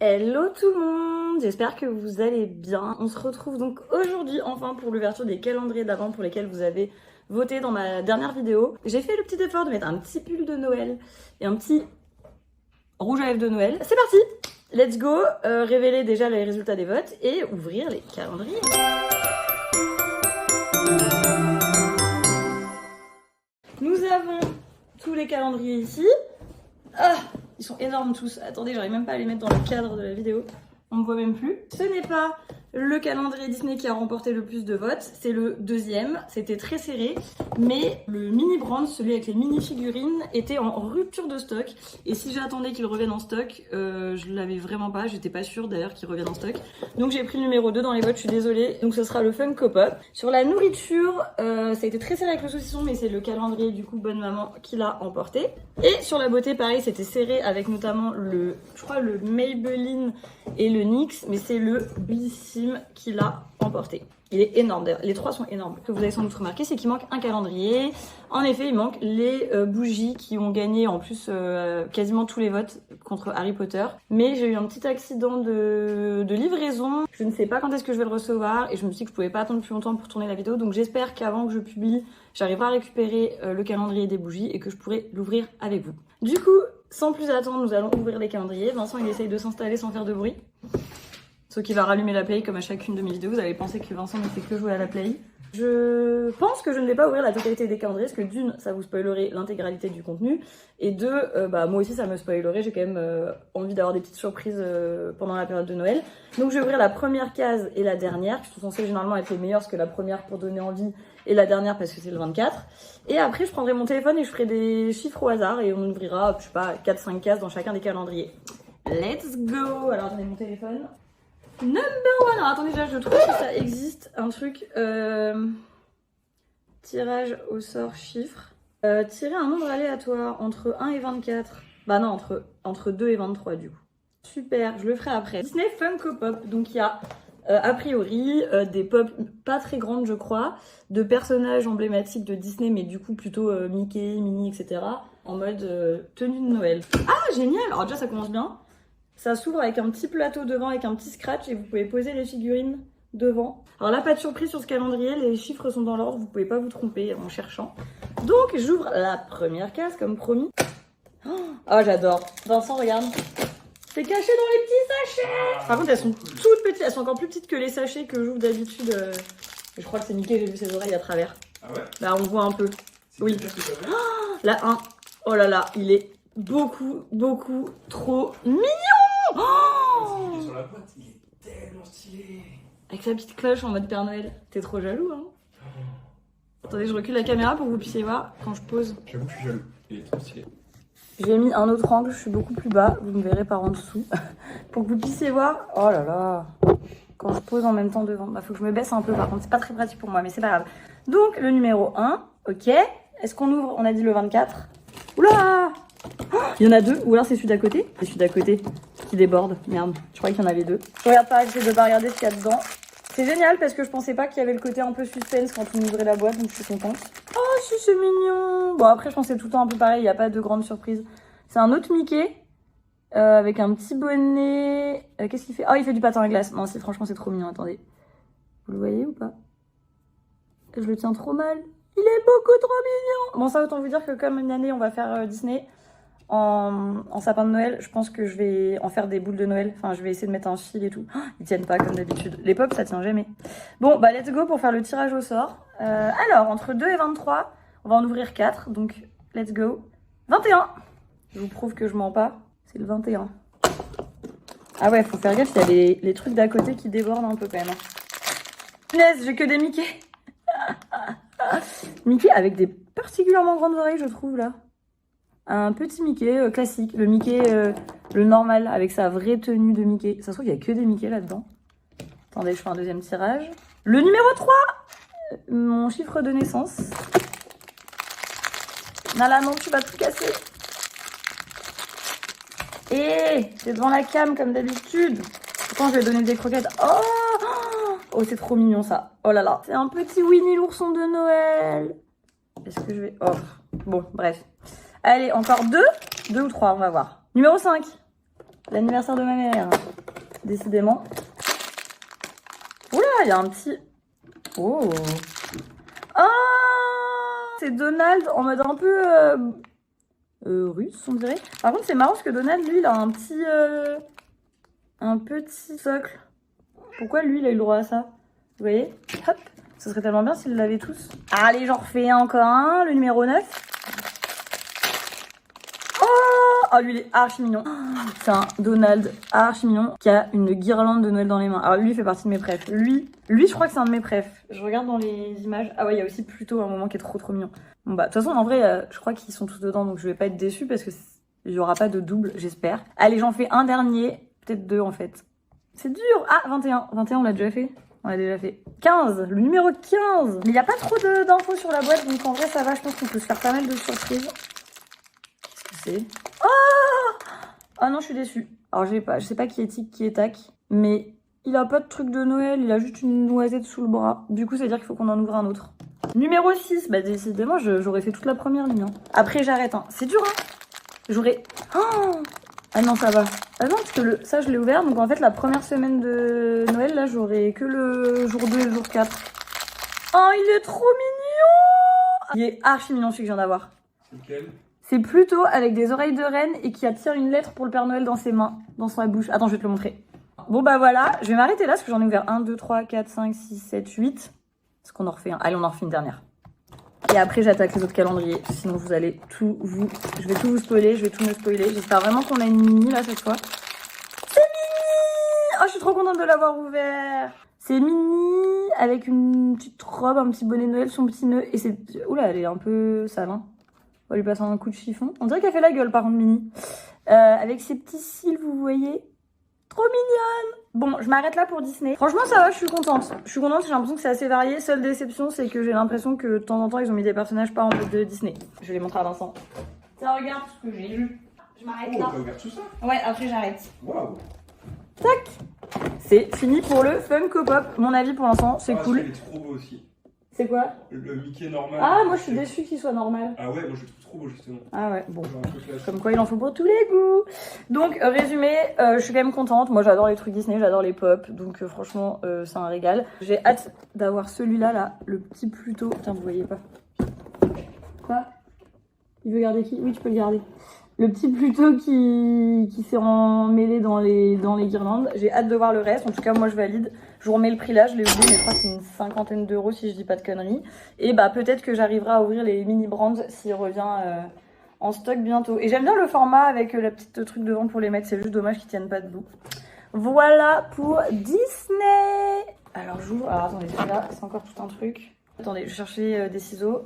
Hello tout le monde, j'espère que vous allez bien. On se retrouve donc aujourd'hui enfin pour l'ouverture des calendriers d'avant pour lesquels vous avez voté dans ma dernière vidéo. J'ai fait le petit effort de mettre un petit pull de Noël et un petit rouge à lèvres de Noël. C'est parti, let's go, révéler déjà les résultats des votes et ouvrir les calendriers. Nous avons tous les calendriers ici. Ah, ils sont énormes tous. Attendez, j'arrive même pas à les mettre dans le cadre de la vidéo. On me voit même plus. Ce n'est pas le calendrier Disney qui a remporté le plus de votes. C'est le deuxième. C'était très serré. Mais le mini brand, celui avec les mini figurines, était en rupture de stock. Et si j'attendais qu'il revienne en stock, je l'avais vraiment pas. J'étais pas sûre d'ailleurs qu'il revienne en stock. Donc j'ai pris le numéro 2 dans les votes, je suis désolée. Donc ce sera le Funko Pop. Sur la nourriture, ça a été très serré avec le saucisson, mais c'est le calendrier du coup Bonne Maman qui l'a emporté. Et sur la beauté, pareil, c'était serré avec notamment le, je crois, le Maybelline et le NYX, mais c'est le Blissim qui l'a emporté. Il est énorme d'ailleurs, les trois sont énormes. Ce que vous avez sans doute remarqué, c'est qu'il manque un calendrier. En effet, il manque les bougies qui ont gagné en plus quasiment tous les votes contre Harry Potter. Mais j'ai eu un petit accident de livraison. Je ne sais pas quand est-ce que je vais le recevoir et je me suis dit que je pouvais pas attendre plus longtemps pour tourner la vidéo. Donc j'espère qu'avant que je publie, j'arriverai à récupérer le calendrier des bougies et que je pourrai l'ouvrir avec vous. Du coup, sans plus attendre, nous allons ouvrir les calendriers. Vincent, il essaye de s'installer sans faire de bruit. Sauf qu'il va rallumer la play comme à chacune de mes vidéos. Vous allez penser que Vincent ne fait que jouer à la play. Je pense que je ne vais pas ouvrir la totalité des calendriers parce que d'une, ça vous spoilerait l'intégralité du contenu. Et deux, moi aussi ça me spoilerait. J'ai quand même envie d'avoir des petites surprises pendant la période de Noël. Donc je vais ouvrir la première case et la dernière qui sont censées généralement être les meilleures parce que la première pour donner envie et la dernière parce que c'est le 24. Et après je prendrai mon téléphone et je ferai des chiffres au hasard et on ouvrira, je sais pas, 4-5 cases dans chacun des calendriers. Let's go! Alors attendez mon téléphone. Number one. Alors attendez, déjà je trouve que ça existe un truc tirage au sort chiffre. Tirer un nombre aléatoire entre 1 et 24. Bah non, entre 2 et 23 du coup. Super, je le ferai après. Disney Funko Pop. Donc il y a a priori des pop pas très grandes je crois, de personnages emblématiques de Disney mais du coup plutôt Mickey, Minnie, etc. En mode tenue de Noël. Ah génial. Alors déjà ça commence bien. Ça s'ouvre avec un petit plateau devant, avec un petit scratch et vous pouvez poser les figurines devant. Alors là, pas de surprise sur ce calendrier, les chiffres sont dans l'ordre, vous pouvez pas vous tromper en cherchant. Donc j'ouvre la première case comme promis. Oh j'adore. Vincent, regarde. C'est caché dans les petits sachets. Par contre, elles sont toutes petites, elles sont encore plus petites que les sachets que j'ouvre d'habitude. Je crois que c'est Mickey, j'ai vu ses oreilles à travers. Ah ouais? Là, on voit un peu. Oui. Là, un. Oh là là, il est beaucoup trop mignon. Oh sur la boîte, il est tellement stylé. avec sa petite cloche en mode Père Noël. T'es trop jaloux, hein? Attendez, je recule la caméra pour que vous puissiez voir quand je pose. J'avoue que je suis jaloux. Il est trop stylé. J'ai mis un autre angle, je suis beaucoup plus bas. Vous me verrez par en dessous. Pour que vous puissiez voir. Oh là là. Quand je pose en même temps devant. Bah, faut que je me baisse un peu par contre. C'est pas très pratique pour moi, mais c'est pas grave. Donc, le numéro 1. Ok. Est-ce qu'on ouvre? On a dit le 24. Oula! Il y en a deux, ou alors c'est celui d'à côté. C'est celui d'à côté qui déborde. Merde, je croyais qu'il y en avait deux. Je regarde pas, j'essaie de pas regarder ce qu'il y a dedans. C'est génial parce que je pensais pas qu'il y avait le côté un peu suspense quand on ouvrait la boîte, donc je suis contente. Oh si c'est mignon. Bon après je pense que c'est tout le temps un peu pareil, il n'y a pas de grande surprise. C'est un autre Mickey avec un petit bonnet. Qu'est-ce qu'il fait? Oh il fait du patin à glace. Non franchement c'est trop mignon, attendez. Vous le voyez ou pas? Je le tiens trop mal. Il est beaucoup trop mignon. Bon ça autant vous dire que comme une année on va faire Disney en sapin de Noël, je pense que je vais en faire des boules de Noël. Enfin, je vais essayer de mettre un fil et tout. Oh, ils tiennent pas comme d'habitude. Les pops, ça tient jamais. Bon, bah let's go pour faire le tirage au sort. Alors, entre 2 et 23, on va en ouvrir 4. Donc, let's go. 21. Je vous prouve que je mens pas. C'est le 21. Ah ouais, faut faire gaffe, il y a les trucs d'à côté qui débordent un peu quand même. Punaise, j'ai que des Mickey. Mickey avec des particulièrement grandes oreilles, je trouve, là. Un petit Mickey classique, le Mickey, le normal, avec sa vraie tenue de Mickey. Ça se trouve, il n'y a que des Mickey là-dedans. Attendez, je fais un deuxième tirage. Le numéro 3, mon chiffre de naissance. Nala, non, tu vas tout casser. Et c'est devant la cam comme d'habitude. Pourtant, je vais donner des croquettes. Oh, c'est trop mignon ça. Oh là là. C'est un petit Winnie l'ourson de Noël. Est-ce que je vais... Oh, bon, bref. Allez, encore 2 ou 3, on va voir. Numéro 5. L'anniversaire de ma mère. Décidément. Oula, il y a un petit... Oh. Ah, c'est Donald en mode un peu russe, on dirait. Par contre, c'est marrant parce que Donald, lui, il a un petit socle. Pourquoi lui, il a eu le droit à ça? Vous voyez? Hop. Ce serait tellement bien s'ils l'avaient tous. Allez, j'en refais encore un, le numéro 9. Oh, lui, il est archi mignon. C'est un Donald archi mignon qui a une guirlande de Noël dans les mains. Alors, lui, il fait partie de mes préfs. Lui, je crois que c'est un de mes préfs. Je regarde dans les images. Ah ouais, il y a aussi plutôt un moment qui est trop mignon. Bon, bah, de toute façon, en vrai, je crois qu'ils sont tous dedans, donc je vais pas être déçue parce que il y aura pas de double, j'espère. Allez, j'en fais un dernier. Peut-être deux, en fait. C'est dur. Ah, 21. 21, on l'a déjà fait. On l'a déjà fait. 15, le numéro 15. Mais il n'y a pas trop d'infos sur la boîte, donc en vrai, ça va. Je pense qu'on peut se faire pas mal de surprises. Qu'est-ce que c'est? Ah non, je suis déçue. Alors, je sais pas qui est tic, qui est tac, mais il a pas de truc de Noël, il a juste une noisette sous le bras. Du coup, ça veut dire qu'il faut qu'on en ouvre un autre. Numéro 6, bah décidément, j'aurais fait toute la première ligne. Hein. Après, j'arrête. Hein. C'est dur, hein. J'aurais... Oh, ah non, ça va. Ah non, parce que ça, je l'ai ouvert. Donc, en fait, la première semaine de Noël, là, j'aurais que le jour 2 et le jour 4. Oh, il est trop mignon. Il est archi mignon, celui que je viens d'avoir. C'est lequel? C'est plutôt avec des oreilles de reine et qui attire une lettre pour le Père Noël dans ses mains, dans sa bouche. Attends, je vais te le montrer. Bon, bah voilà, je vais m'arrêter là parce que j'en ai ouvert 1, 2, 3, 4, 5, 6, 7, 8. Est-ce qu'on en refait un? Allez, on en refait une dernière. Et après, j'attaque les autres calendriers. Sinon, vous allez je vais tout vous spoiler, je vais tout me spoiler. J'espère vraiment qu'on a une mini là cette fois. C'est mini! Oh, je suis trop contente de l'avoir ouvert. C'est mini avec une petite robe, un petit bonnet de Noël, son petit nœud. Et c'est... Oula, elle est un peu sale, hein. On va lui passer un coup de chiffon. On dirait qu'elle fait la gueule, par contre, Mini. Avec ses petits cils, vous voyez. Trop mignonne. Bon, je m'arrête là pour Disney. Franchement, ça va, je suis contente. Je suis contente, j'ai l'impression que c'est assez varié. Seule déception, c'est que j'ai l'impression que de temps en temps, ils ont mis des personnages pas en mode de Disney. Je vais les montrer à Vincent. Tiens, regarde ce que j'ai eu. Je m'arrête là. T'as ouvert tout ça? Ouais, après, j'arrête. Waouh! Tac. C'est fini pour le Funko Pop. Mon avis, pour l'instant, c'est cool. Il est trop beau aussi. C'est quoi? Le Mickey normal. Ah, moi, je suis déçue qu'il soit normal. Ah ouais, moi je le trouve trop beau justement. Ah ouais, bon. Genre un peu classique. Comme quoi, il en faut pour tous les goûts. Donc, résumé, je suis quand même contente. Moi, j'adore les trucs Disney, j'adore les pop. Donc, franchement, c'est un régal. J'ai hâte d'avoir celui-là, là, le petit Pluto. Putain, vous voyez pas. Quoi? Il veut garder qui? Oui, tu peux le garder. Le petit Pluto qui s'est emmêlé dans les guirlandes. J'ai hâte de voir le reste. En tout cas, moi, je valide. Je vous remets le prix là, je l'ai oublié, mais je crois que c'est une 50aine d'euros si je dis pas de conneries. Et bah, peut-être que j'arriverai à ouvrir les mini brands s'il revient en stock bientôt. Et j'aime bien le format avec la petite truc devant pour les mettre. C'est juste dommage qu'ils tiennent pas debout. Voilà pour Disney. Alors, j'ouvre. Alors, attendez, celui-là, c'est encore tout un truc. Attendez, je cherchais des ciseaux.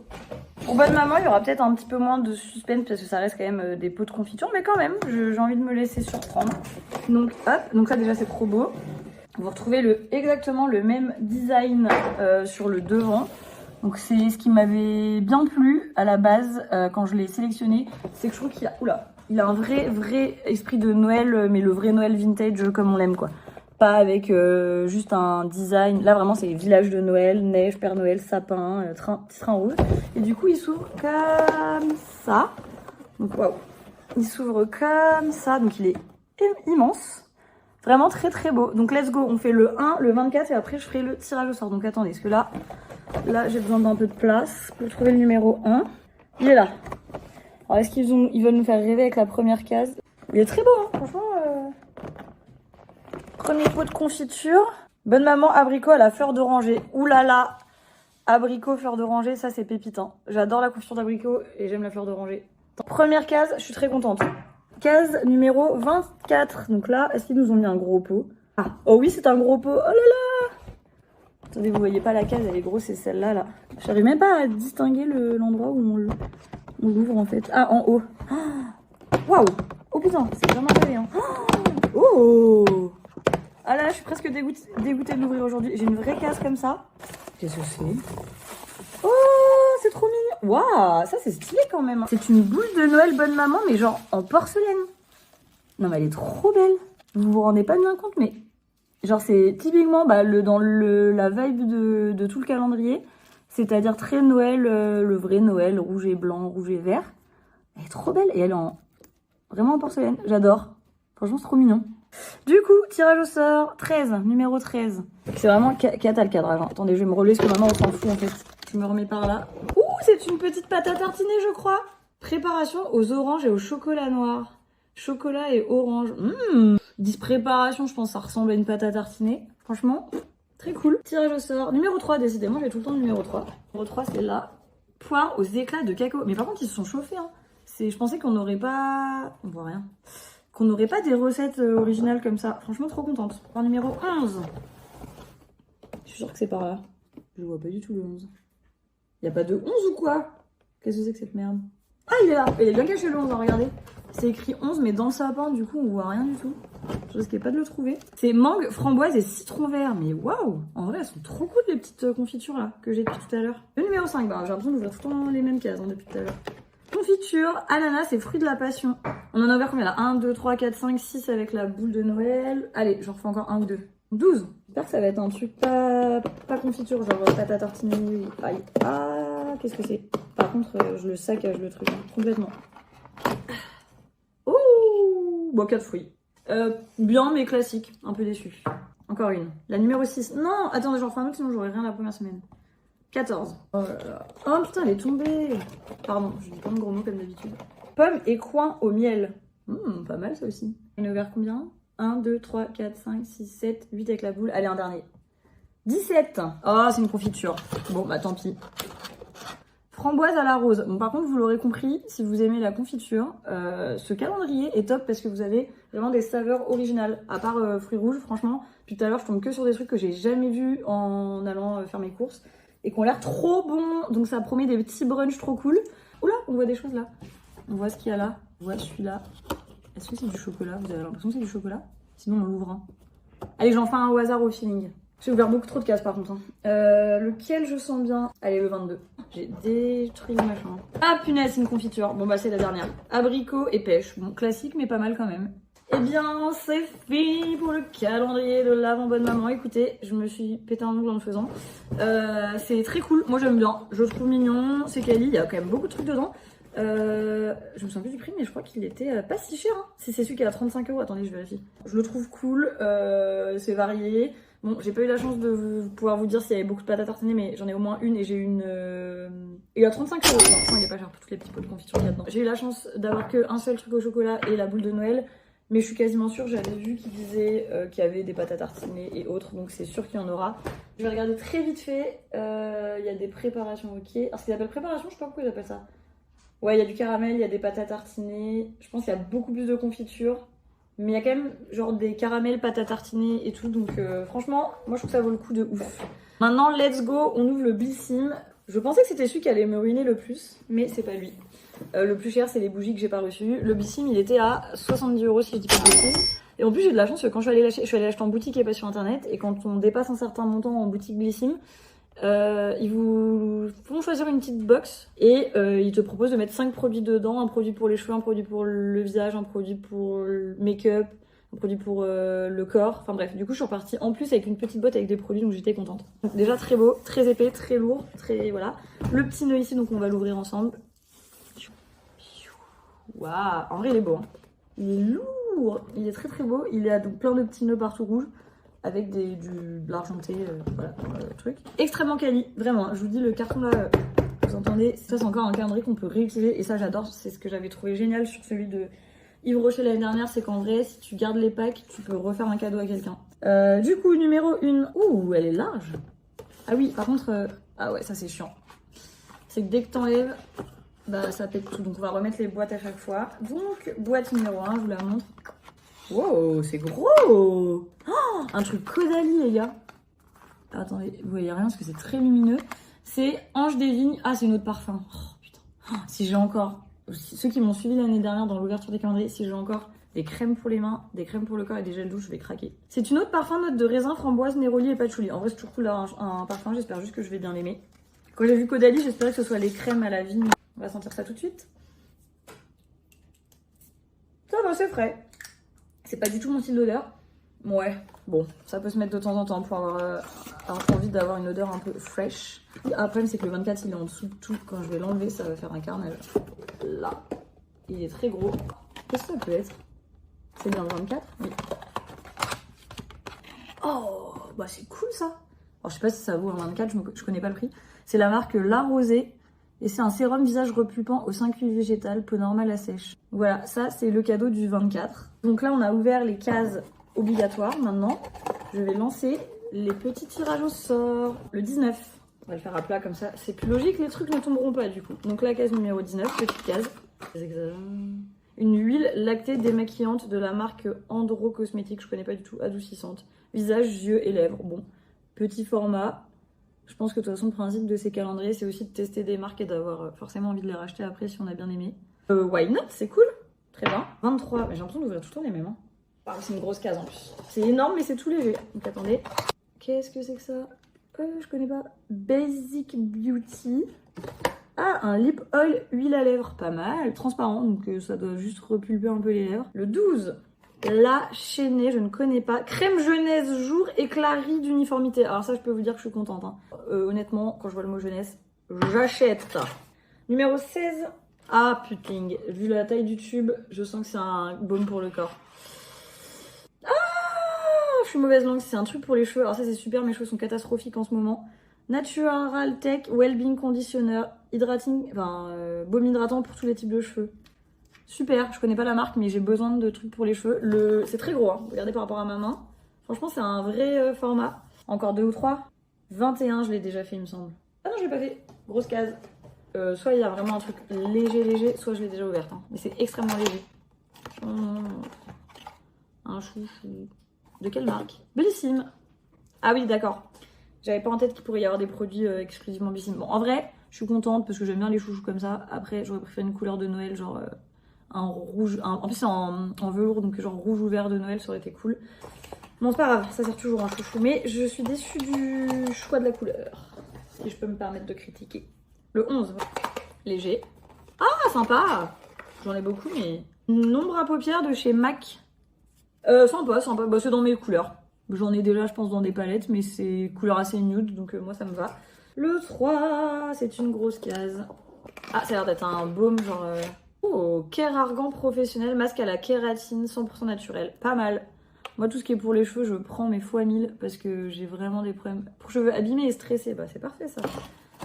Pour bonne maman, il y aura peut-être un petit peu moins de suspense parce que ça reste quand même des pots de confiture. Mais quand même, j'ai envie de me laisser surprendre. Donc, hop. Donc ça, déjà, c'est trop beau. Vous retrouvez exactement le même design sur le devant. Donc, c'est ce qui m'avait bien plu à la base quand je l'ai sélectionné. C'est que je trouve qu'il a... Oula, il a un vrai esprit de Noël, mais le vrai Noël vintage comme on l'aime, quoi. Pas avec juste un design. Là, vraiment, c'est village de Noël, neige, Père Noël, sapin, petit train rouge. Et du coup, il s'ouvre comme ça. Donc, waouh. Il s'ouvre comme ça. Donc, il est immense. Vraiment très beau. Donc, let's go. On fait le 1, le 24 et après, je ferai le tirage au sort. Donc, attendez, parce que là j'ai besoin d'un peu de place pour trouver le numéro 1. Il est là. Alors, est-ce qu'ils veulent nous faire rêver avec la première case? Il est très beau, hein, franchement. Premier pot de confiture. Bonne maman abricot à la fleur d'oranger. Ouh là là. Abricot, fleur d'oranger, ça c'est pépite. Hein. J'adore la confiture d'abricot et j'aime la fleur d'oranger. Première case, je suis très contente. Case numéro 24. Donc là, est-ce qu'ils nous ont mis un gros pot? Ah, oh oui, c'est un gros pot. Oh là là. Attendez, vous voyez pas la case, elle est grosse, c'est celle-là. Là. J'arrive même pas à distinguer l'endroit où on l'ouvre en fait. Ah, en haut. Waouh. Oh putain, c'est vraiment rêvé. Hein. Oh. Ah là, je suis presque dégoûtée de l'ouvrir aujourd'hui. J'ai une vraie case comme ça. Qu'est-ce que c'est? Oh, c'est trop mignon. Waouh, ça c'est stylé quand même. C'est une boule de Noël bonne maman, mais genre en porcelaine. Non mais elle est trop belle. Vous vous rendez pas bien compte, mais genre c'est typiquement dans la vibe de tout le calendrier. C'est-à-dire très Noël, le vrai Noël, rouge et blanc, rouge et vert. Elle est trop belle et elle est vraiment en porcelaine. J'adore. Franchement, c'est trop mignon. Du coup, tirage au sort, 13, numéro 13. C'est vraiment cata le cadrage. Hein. Attendez, je vais me relever parce que maintenant on s'en fout en fait. Je me remets par là. Ouh, c'est une petite pâte à tartiner, je crois. Préparation aux oranges et au chocolat noir. Chocolat et orange. Dis préparation, je pense que ça ressemble à une pâte à tartiner. Franchement, très cool. Tirage au sort, numéro 3, décidément, j'ai tout le temps le numéro 3. Numéro 3, c'est là. Poire aux éclats de cacao. Mais par contre, ils se sont chauffés. Hein. Je pensais qu'on n'aurait pas... On voit rien. Qu'on n'aurait pas des recettes originales comme ça. Franchement, trop contente. Point numéro 11. Je suis sûre que c'est par là. Je vois pas du tout le 11. Y a pas de 11 ou quoi? Qu'est-ce que c'est que cette merde? Ah, il est là. Il est bien caché le 11, hein, regardez. C'est écrit 11, mais dans le sapin, du coup, on voit rien du tout. Je risquais pas de le trouver. C'est mangue, framboise et citron vert. Mais waouh! En vrai, elles sont trop cool, les petites confitures là, que j'ai depuis tout à l'heure. Le numéro 5, bah, j'ai l'impression d'ouvrir tout le temps les mêmes cases hein, depuis tout à l'heure. Confiture, ananas et fruits de la passion. On en a ouvert combien là? 1, 2, 3, 4, 5, 6 avec la boule de Noël. Allez, j'en refais encore un ou deux. 12. J'espère que ça va être un truc pas confiture, genre pâte à tartiner. Aïe. Ah, qu'est-ce que c'est? Par contre, je le saccage le truc, hein, complètement. Oh, bon, 4 fruits. Bien, mais classique. Un peu déçu. Encore une. La numéro 6. Non, attendez, j'en refais un autre, sinon j'aurai rien la première semaine. 14. Oh là là. Oh putain, elle est tombée. Pardon, je dis pas de gros mots comme d'habitude. Pommes et coin au miel. Pas mal ça aussi. On a ouvert combien? 1, 2, 3, 4, 5, 6, 7, 8 avec la boule. Allez, un dernier. 17. Oh, c'est une confiture. Bon, bah tant pis. Framboise à la rose. Bon, par contre, vous l'aurez compris, si vous aimez la confiture, ce calendrier est top parce que vous avez vraiment des saveurs originales. À part fruits rouges, franchement. Puis tout à l'heure, je tombe que sur des trucs que j'ai jamais vus en allant faire mes courses. Et qui ont l'air trop bons. Donc ça promet des petits brunchs trop cool. Oula, on voit des choses là. On voit ce qu'il y a là. On voit celui-là. Est-ce que c'est du chocolat? Vous avez l'impression que c'est du chocolat? Sinon on l'ouvre. Hein. Allez, j'en fais un au hasard au feeling. J'ai ouvert beaucoup trop de cases par contre. Hein. Lequel je sens bien? Allez, le 22. J'ai détruit le machin. Ah punaise, c'est une confiture. Bon bah c'est la dernière. Abricot et pêche. Bon, classique mais pas mal quand même. Eh bien, c'est fini pour le calendrier de l'Avent Bonne Maman. Écoutez, je me suis pété un ongle en le faisant. C'est très cool. Moi, j'aime bien. Je le trouve mignon. C'est quali. Il y a quand même beaucoup de trucs dedans. Je me souviens plus du prix, mais je crois qu'il était pas si cher. Hein. Si c'est celui qui est à 35 €. Attendez, je vérifie. Je le trouve cool. C'est varié. Bon, j'ai pas eu la chance de pouvoir vous dire s'il y avait beaucoup de pâte à tartiner, mais j'en ai au moins une et j'ai une... Il est à 35 €. Franchement, il est pas cher pour toutes les petits pots de confiture qu'il y a dedans. J'ai eu la chance d'avoir qu'un seul truc au chocolat et la boule de Noël. Mais je suis quasiment sûre, j'avais vu qu'il disait qu'il y avait des pâtes à tartiner et autres, donc c'est sûr qu'il y en aura. Je vais regarder très vite fait, il y a des préparations, ok. Alors ce qu'ils appellent préparation, je sais pas pourquoi ils appellent ça. Ouais, il y a du caramel, il y a des pâtes à tartiner, je pense qu'il y a beaucoup plus de confiture. Mais il y a quand même genre des caramels, pâtes à tartiner et tout, donc franchement, moi je trouve que ça vaut le coup de ouf. Maintenant, let's go, on ouvre le Blissim. Je pensais que c'était celui qui allait me ruiner le plus, mais c'est pas lui. Le plus cher, c'est les bougies que j'ai pas reçues. Le Blissim, il était à 70 € si je dis pas de bêtises. Et en plus, j'ai de la chance que quand je suis allée l'acheter en boutique et pas sur internet. Et quand on dépasse un certain montant en boutique Blissim, ils vous font choisir une petite box et ils te proposent de mettre 5 produits dedans. Un produit pour les cheveux, un produit pour le visage, un produit pour le make-up, un produit pour le corps. Enfin bref, du coup, je suis repartie en plus avec une petite boîte avec des produits, donc j'étais contente. Donc, déjà très beau, très épais, très lourd, très voilà. Le petit nœud ici, donc on va l'ouvrir ensemble. Waouh, en vrai il est beau, hein. Il est lourd, il est très très beau, il a donc plein de petits nœuds partout rouges avec de l'argenté, voilà, truc. Extrêmement quali, vraiment, je vous dis le carton là, vous entendez, ça c'est encore un calendrier qu'on peut réutiliser et ça j'adore, c'est ce que j'avais trouvé génial sur celui de Yves Rocher l'année dernière, c'est qu'en vrai si tu gardes les packs, tu peux refaire un cadeau à quelqu'un. Du coup, numéro 1, ouh, elle est large. Ah oui, par contre, ah ouais, ça c'est chiant. C'est que dès que t'enlèves, bah ça pète tout, donc on va remettre les boîtes à chaque fois. Donc boîte numéro 1, je vous la montre. Wow, c'est gros. Oh, un truc Caudalie les gars. Attendez, vous voyez rien parce que c'est très lumineux. C'est Ange des Vignes. Ah, c'est une autre parfum. Oh putain. Oh, si j'ai encore, ceux qui m'ont suivi l'année dernière dans l'ouverture des calendriers, si j'ai encore des crèmes pour les mains, des crèmes pour le corps et des gels douche, je vais craquer. C'est une autre parfum, note de raisin, framboise, néroli et patchouli. En vrai c'est toujours cool d'avoir un parfum, j'espère juste que je vais bien l'aimer. Quand j'ai vu Caudalie, j'espérais que ce soit les crèmes à la vigne. On va sentir ça tout de suite. Ça va, c'est frais. C'est pas du tout mon style d'odeur. Ouais, bon, ça peut se mettre de temps en temps pour avoir envie d'avoir une odeur un peu fraîche. Après, c'est que le 24, il est en dessous de tout. Quand je vais l'enlever, ça va faire un carnage. Là, il est très gros. Qu'est-ce que ça peut être? C'est bien le 24? Oui. Oh, bah c'est cool ça. Alors je sais pas si ça vaut un 24, je connais pas le prix. C'est la marque La Rosée. Et c'est un sérum visage repulpant aux 5 huiles végétales, peau normale à sèche. Voilà, ça c'est le cadeau du 24. Donc là on a ouvert les cases obligatoires. Maintenant, je vais lancer les petits tirages au sort. Le 19. On va le faire à plat comme ça. C'est plus logique, les trucs ne tomberont pas du coup. Donc la case numéro 19, petite case. Une huile lactée démaquillante de la marque Andro Cosmétiques, je connais pas du tout, adoucissante. Visage, yeux et lèvres. Bon, petit format. Je pense que de toute façon, le principe de ces calendriers, c'est aussi de tester des marques et d'avoir forcément envie de les racheter après si on a bien aimé. Why not? C'est cool. Très bien. 23. Mais j'ai l'impression d'ouvrir tout le temps les mêmes. Hein. Ah, c'est une grosse case en plus. C'est énorme, mais c'est tout léger. Donc attendez. Qu'est-ce que c'est que ça? Je connais pas. Basic Beauty. Ah, un lip oil huile à lèvres. Pas mal. Transparent, donc ça doit juste repulper un peu les lèvres. Le 12. La chaînée, je ne connais pas. Crème jeunesse jour éclaircie d'uniformité. Alors ça, je peux vous dire que je suis contente. Hein. Honnêtement, quand je vois le mot jeunesse, j'achète. Numéro 16. Ah, putain. Vu la taille du tube, je sens que c'est un baume pour le corps. Ah, je suis mauvaise langue. C'est un truc pour les cheveux. Alors ça, c'est super. Mes cheveux sont catastrophiques en ce moment. Natural Tech Wellbeing Conditioner. Hydrating, baume hydratant pour tous les types de cheveux. Super, je connais pas la marque, mais j'ai besoin de trucs pour les cheveux. C'est très gros, hein. Regardez par rapport à ma main. Franchement, c'est un vrai format. Encore 2 ou 3. 21, je l'ai déjà fait, il me semble. Ah non, je l'ai pas fait. Grosse case. Soit il y a vraiment un truc léger, soit je l'ai déjà ouverte. Hein. Mais c'est extrêmement léger. Un chouchou. De quelle marque? Bellissime. Ah oui, d'accord. J'avais pas en tête qu'il pourrait y avoir des produits exclusivement Bellissime. Bon, en vrai, je suis contente parce que j'aime bien les chouchous comme ça. Après, j'aurais préféré une couleur de Noël, genre un rouge. En plus, c'est en velours, donc genre rouge ou vert de Noël, ça aurait été cool. Bon, c'est pas grave, ça sert toujours un chouchou. Mais je suis déçue du choix de la couleur. Si je peux me permettre de critiquer. Le 11, léger. Ah, sympa! J'en ai beaucoup, mais. Nombre à paupières de chez MAC. Sympa. Bah, c'est dans mes couleurs. J'en ai déjà, je pense, dans des palettes, mais c'est couleur assez nude, donc moi, ça me va. Le 3, c'est une grosse case. Ah, ça a l'air d'être un baume, genre... Oh, Care Argan professionnel, masque à la kératine, 100% naturel. Pas mal. Moi, tout ce qui est pour les cheveux, je prends mes fois 1000 parce que j'ai vraiment des problèmes. Pour cheveux abîmés et stressés, bah c'est parfait ça.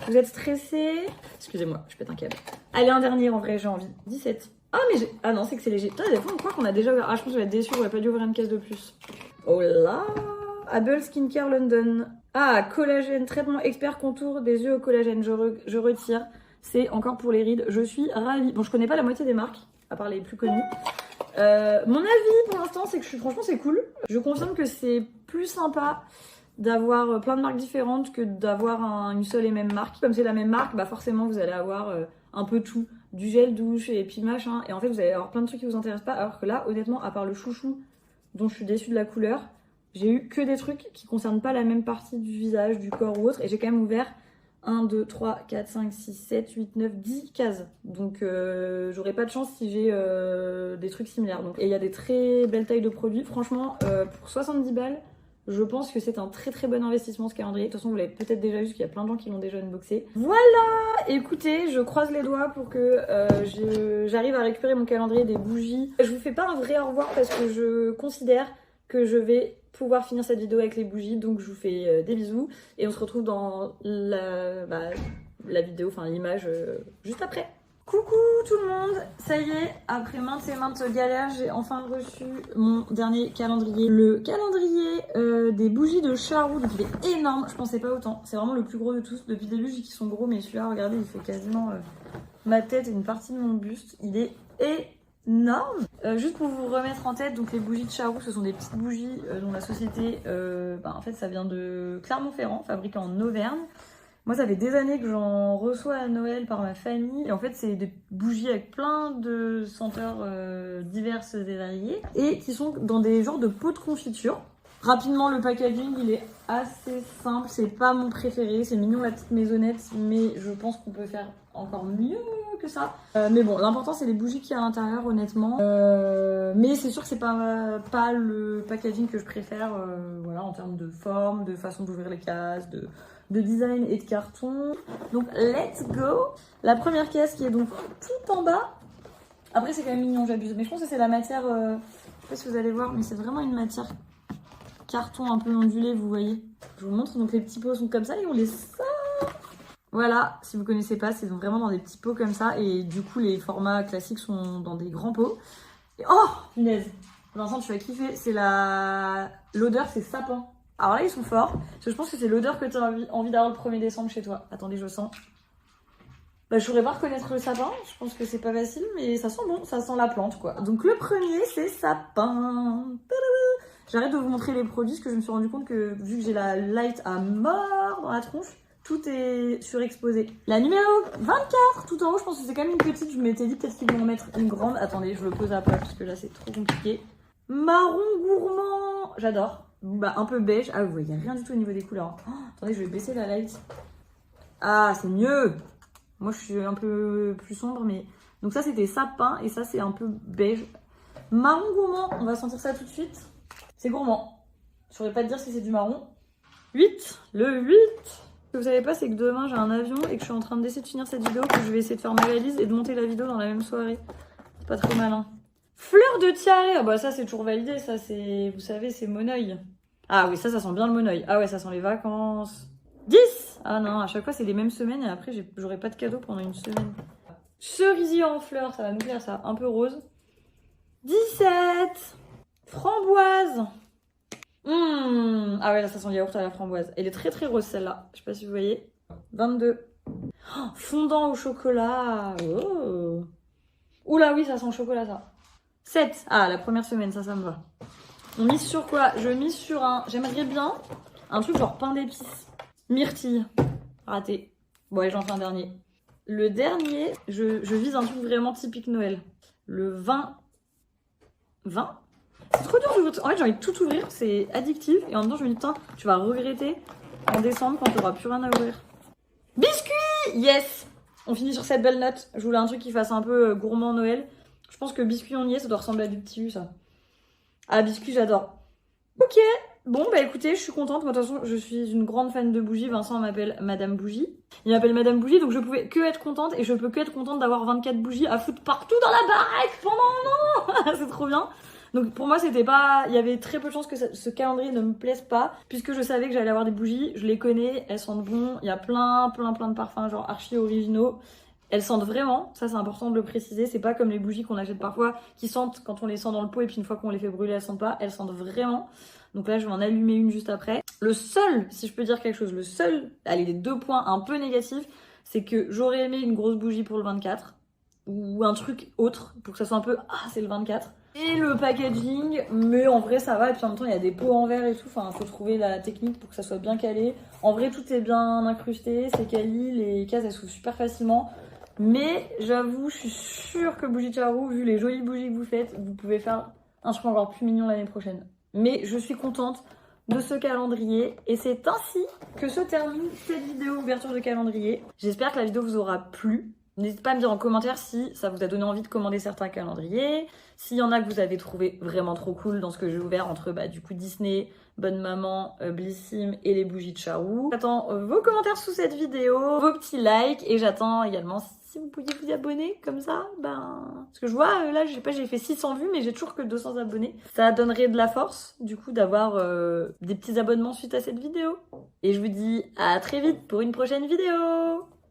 Vous êtes stressé? Excusez-moi, je pète un câble. Allez, un dernier en vrai, j'ai envie. 17. Ah, mais j'ai. Ah non, c'est que c'est léger. Putain, des fois, on croit qu'on a déjà ouvert. Ah, je pense que je vais être déçue, j'aurais pas dû ouvrir une caisse de plus. Oh là! Able Skincare London. Ah, collagène, traitement expert contour des yeux au collagène. Je retire. C'est encore pour les rides. Je suis ravie. Bon, je connais pas la moitié des marques, à part les plus connues. Mon avis pour l'instant, c'est que franchement, c'est cool. Je confirme que c'est plus sympa d'avoir plein de marques différentes que d'avoir une seule et même marque. Comme c'est la même marque, bah forcément, vous allez avoir un peu tout. Du gel douche et puis machin. Et en fait, vous allez avoir plein de trucs qui vous intéressent pas. Alors que là, honnêtement, à part le chouchou, dont je suis déçue de la couleur, j'ai eu que des trucs qui concernent pas la même partie du visage, du corps ou autre. Et j'ai quand même ouvert 1, 2, 3, 4, 5, 6, 7, 8, 9, 10 cases. Donc j'aurais pas de chance si j'ai des trucs similaires. Donc, et il y a des très belles tailles de produits. Franchement, pour 70 balles, je pense que c'est un très très bon investissement ce calendrier. De toute façon, vous l'avez peut-être déjà vu parce qu'il y a plein de gens qui l'ont déjà unboxé. Voilà! Écoutez, je croise les doigts pour que j'arrive à récupérer mon calendrier des bougies. Je vous fais pas un vrai au revoir parce que je considère que je vais pouvoir finir cette vidéo avec les bougies. Donc je vous fais des bisous et on se retrouve dans la vidéo, enfin l'image juste après. Coucou tout le monde, ça y est, après maintes et maintes galères, j'ai enfin reçu mon dernier calendrier. Le calendrier des bougies de Charou, donc il est énorme, je pensais pas autant. C'est vraiment le plus gros de tous. Depuis le début, j'ai qu'ils sont gros, mais celui-là, regardez, il fait quasiment ma tête et une partie de mon buste. Il est énorme. Juste pour vous remettre en tête, donc les bougies de Charou, ce sont des petites bougies dont la société, en fait, ça vient de Clermont-Ferrand, fabriqué en Auvergne. Moi, ça fait des années que j'en reçois à Noël par ma famille. Et en fait, c'est des bougies avec plein de senteurs diverses et variées. Et qui sont dans des genres de pots de confiture. Rapidement, le packaging, il est assez simple. C'est pas mon préféré. C'est mignon, la petite maisonnette. Mais je pense qu'on peut faire encore mieux que ça. Mais bon, l'important, c'est les bougies qu'il y a à l'intérieur, honnêtement. Mais c'est sûr que c'est pas le packaging que je préfère. Voilà, en termes de forme, de façon d'ouvrir les cases, de design et de carton. Donc let's go. La première caisse qui est donc tout en bas. Après c'est quand même mignon, j'abuse. Mais je pense que c'est la matière sais pas si vous allez voir, mais c'est vraiment une matière carton un peu ondulé, vous voyez. Je vous montre, donc les petits pots sont comme ça et on les sort. Voilà, si vous connaissez pas, c'est vraiment dans des petits pots comme ça. Et du coup, les formats classiques sont dans des grands pots. Et oh, punaise, Vincent, tu vas kiffer. C'est l'odeur, c'est sapin. Alors là, ils sont forts. Parce que je pense que c'est l'odeur que tu as envie d'avoir le 1er décembre chez toi. Attendez, je sens. Bah, je saurais pas reconnaître le sapin. Je pense que c'est pas facile, mais ça sent bon. Ça sent la plante, quoi. Donc le premier, c'est sapin. J'arrête de vous montrer les produits parce que je me suis rendu compte que vu que j'ai la light à mort dans la tronche, tout est surexposé. La numéro 24, tout en haut, je pense que c'est quand même une petite. Je m'étais dit peut-être qu'ils vont en mettre une grande. Attendez, je le pose à plat parce que là c'est trop compliqué. Marron gourmand, j'adore. Bah un peu beige. Ah ouais, il n'y a rien du tout au niveau des couleurs. Oh, attendez, je vais baisser la light. Ah, c'est mieux. Moi je suis un peu plus sombre, mais... Donc ça c'était sapin et ça c'est un peu beige. Marron gourmand, on va sentir ça tout de suite. C'est gourmand. Je saurais pas te dire si c'est du marron. 8, le 8. Ce que vous savez pas, c'est que demain j'ai un avion et que je suis en train d'essayer de finir cette vidéo, que je vais essayer de faire ma valise et de monter la vidéo dans la même soirée. C'est pas trop malin. Fleur de tiare. Ah bah ça c'est toujours validé, ça c'est, vous savez, c'est Monoeil. Ah oui, ça sent bien le Monoeil. Ah ouais, ça sent les vacances. 10. Ah non, à chaque fois c'est les mêmes semaines et après j'aurai pas de cadeau pendant une semaine. Cerisier en fleurs, ça va nous plaire ça, un peu rose. 17. Framboise. Ah ouais, là ça sent le yaourt à la framboise. Elle est très très rose celle-là. Je sais pas si vous voyez. 22. Oh, fondant au chocolat. Oh. Oula oui, ça sent le chocolat ça. 7. Ah, la première semaine, ça me va. On mise sur quoi? Je mise sur un... J'aimerais bien un truc genre pain d'épices. Myrtille. Raté. Bon allez, j'en fais un dernier. Le dernier, je vise un truc vraiment typique Noël. Le 20. 20. C'est trop dur d'ouvrir. En fait, j'ai envie de tout ouvrir, c'est addictif. Et en même temps, je me dis, putain, tu vas regretter en décembre quand tu n'auras plus rien à ouvrir. Biscuit. Yes. On finit sur cette belle note. Je voulais un truc qui fasse un peu gourmand Noël. Je pense que biscuit, on y est, ça doit ressembler à du petit U, ça. Ah, biscuit, j'adore. Ok. Bon, bah écoutez, je suis contente. Moi, de toute façon, je suis une grande fan de bougies. Vincent m'appelle Madame Bougie. Il m'appelle Madame Bougie, donc je pouvais que être contente. Et je peux que être contente d'avoir 24 bougies à foutre partout dans la baraque pendant un an. C'est trop bien. Donc pour moi, c'était pas... Il y avait très peu de chances que ce calendrier ne me plaise pas, puisque je savais que j'allais avoir des bougies. Je les connais, elles sentent bon. Il y a plein de parfums, genre archi originaux. Elles sentent vraiment, ça c'est important de le préciser. C'est pas comme les bougies qu'on achète parfois, qui sentent quand on les sent dans le pot, et puis une fois qu'on les fait brûler, elles sentent pas. Elles sentent vraiment. Donc là, je vais en allumer une juste après. Le seul, si je peux dire quelque chose, allez, les 2 points un peu négatifs, c'est que j'aurais aimé une grosse bougie pour le 24, ou un truc autre, pour que ça soit un peu, ah, c'est le 24. Et le packaging, mais en vrai ça va, et puis en même temps il y a des pots en verre et tout, enfin faut trouver la technique pour que ça soit bien calé. En vrai tout est bien incrusté, c'est quali, les cases elles s'ouvrent super facilement. Mais j'avoue, je suis sûre que Bougie Charou, vu les jolies bougies que vous faites, vous pouvez faire un truc encore plus mignon l'année prochaine. Mais je suis contente de ce calendrier, et c'est ainsi que se termine cette vidéo ouverture de calendrier. J'espère que la vidéo vous aura plu. N'hésitez pas à me dire en commentaire si ça vous a donné envie de commander certains calendriers, s'il y en a que vous avez trouvé vraiment trop cool dans ce que j'ai ouvert entre du coup Disney, Bonne Maman, Blissim et les bougies de Charou. J'attends vos commentaires sous cette vidéo, vos petits likes, et j'attends également si vous pouviez vous abonner comme ça, parce que je vois là, je sais pas, j'ai fait 600 vues mais j'ai toujours que 200 abonnés. Ça donnerait de la force du coup d'avoir des petits abonnements suite à cette vidéo. Et je vous dis à très vite pour une prochaine vidéo.